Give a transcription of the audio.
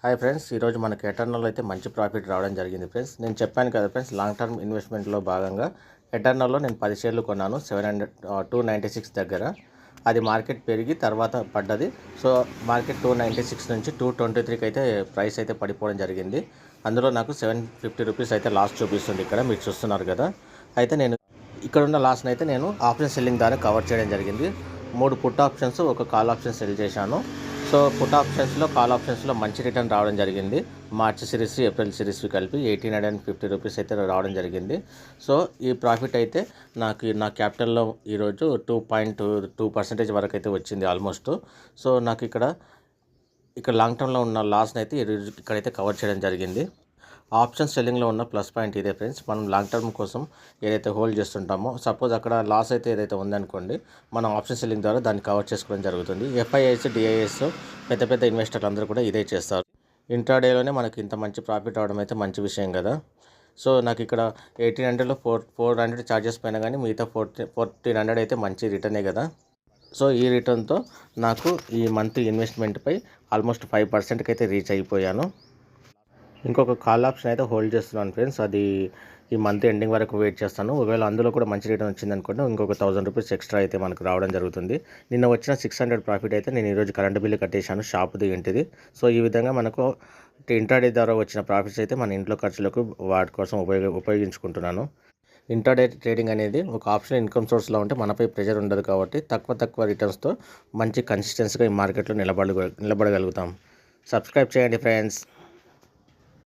Hi friends, ఈరోజు మనకి ఎటర్నల్లో అయితే మంచి ప్రాఫిట్ రావడం జరిగింది ఫ్రెండ్స్. నేను చెప్పాను కదా ఫ్రెండ్స్, లాంగ్ టర్మ్ ఇన్వెస్ట్మెంట్లో భాగంగా ఎటర్నల్లో నేను 10 షేర్లు కొన్నాను 296 దగ్గర. అది మార్కెట్ పెరిగి తర్వాత పడ్డది. సో మార్కెట్ 296 నుంచి 223కి అయితే ప్రైస్ అయితే పడిపోవడం జరిగింది. అందులో నాకు 750 రూపీస్ అయితే లాస్ చూపిస్తుంది. ఇక్కడ మీరు చూస్తున్నారు కదా. అయితే నేను ఇక్కడ ఉన్న లాస్ని అయితే నేను ఆప్షన్ సెల్లింగ్ ద్వారా కవర్ చేయడం జరిగింది. 3 పుట్ ఆప్షన్స్, ఒక కాల్ ఆప్షన్ సెల్ చేశాను. సో పుట్ ఆప్షన్స్లో, కాల్ ఆప్షన్స్లో మంచి రిటర్న్ రావడం జరిగింది. మార్చ్ సిరీస్, ఏప్రిల్ సిరీస్ కలిపి 1850 రూపీస్ అయితే రావడం జరిగింది. సో ఈ ప్రాఫిట్ అయితే నా క్యాపిటల్లో ఈరోజు 2.2% వరకు అయితే వచ్చింది ఆల్మోస్ట్. సో నాకు ఇక్కడ లాంగ్ టర్మ్లో ఉన్న లాస్ని అయితే ఈరోజు ఇక్కడైతే కవర్ చేయడం జరిగింది. ఆప్షన్ సెల్లింగ్లో ఉన్న ప్లస్ పాయింట్ ఇదే ఫ్రెండ్స్. మనం లాంగ్ టర్మ్ కోసం ఏదైతే హోల్డ్ చేస్తుంటామో, సపోజ్ అక్కడ లాస్ అయితే ఏదైతే ఉందనుకోండి, మనం ఆప్షన్ సెల్లింగ్ ద్వారా దాన్ని కవర్ చేసుకోవడం జరుగుతుంది. ఎఫ్ఐఐస్, డిఐఎస్, పెద్ద ఇన్వెస్టర్లు అందరూ కూడా ఇదే చేస్తారు. ఇంట్రాడేలోనే మనకి ఇంత మంచి ప్రాఫిట్ రావడం అయితే మంచి విషయం కదా. సో నాకు ఇక్కడ 1800లో 400 ఛార్జెస్ పైన కానీ మిగతా 1400 అయితే మంచి రిటర్నే కదా. సో ఈ రిటర్న్తో నాకు ఈ మంత్ ఇన్వెస్ట్మెంట్పై ఆల్మోస్ట్ 5%కి అయితే రీచ్ అయిపోయాను. ఇంకొక కాల్ ఆప్షన్ అయితే హోల్డ్ చేస్తున్నాను ఫ్రెండ్స్. అది ఈ మంత్ ఎండింగ్ వరకు వెయిట్ చేస్తాను. ఒకవేళ అందులో కూడా మంచి రిటర్న్ వచ్చింది అనుకోండి, ఇంకొక 1000 రూపీస్ ఎక్స్ట్రా అయితే మనకు రావడం జరుగుతుంది. నిన్న వచ్చిన 600 ప్రాఫిట్ అయితే నేను ఈరోజు కరెంట్ బిల్లు కట్టేశాను, షాప్ది ఇంటిది. సో ఈ విధంగా మనకు ఇంట్రాడే ద్వారా వచ్చిన ప్రాఫిట్స్ అయితే మన ఇంట్లో ఖర్చులకు వాటి కోసం ఉపయోగించుకుంటున్నాను. ఇంట్రాడే ట్రేడింగ్ అనేది ఒక ఆప్షన్ ఇన్కమ్ సోర్స్లో ఉంటే మనపై ప్రెషర్ ఉండదు కాబట్టి తక్కువ రిటర్న్స్తో మంచి కన్సిస్టెన్సీగా ఈ మార్కెట్లో నిలబడగలుగుతాం. సబ్స్క్రైబ్ చేయండి ఫ్రెండ్స్.